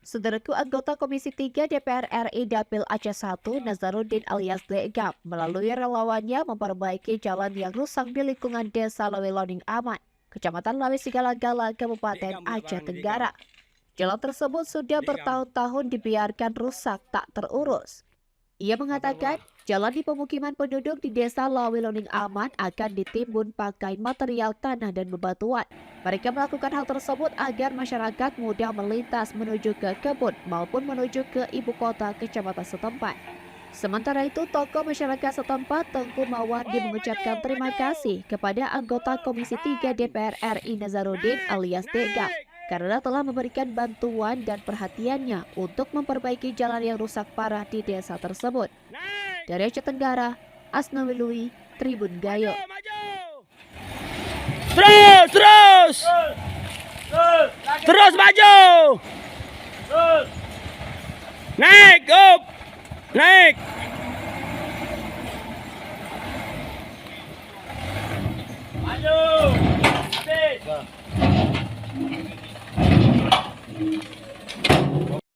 Saudaraku, anggota Komisi 3 DPR RI Dapil Aceh 1, Nazarudin alias Degap, melalui relawannya memperbaiki jalan yang rusak di lingkungan Desa Laweloning Aman, Kecamatan Lawe Sigala-Gala, Kabupaten Aceh Tenggara. Jalan tersebut sudah bertahun-tahun dibiarkan rusak tak terurus. Ia mengatakan, jalan di pemukiman penduduk di Desa Laweloning Aman akan ditimbun pakai material tanah dan bebatuan. Mereka melakukan hal tersebut agar masyarakat mudah melintas menuju ke kebun maupun menuju ke ibu kota kecamatan setempat. Sementara itu, tokoh masyarakat setempat Tengku Mawardi mengucapkan terima kasih kepada anggota Komisi 3 DPR RI Nazarudin alias Degap karena telah memberikan bantuan dan perhatiannya untuk memperbaiki jalan yang rusak parah di desa tersebut. Dari Aceh Tenggara, Asnawilui, Tribun Gayo. Terus maju. Naik, up. Naik.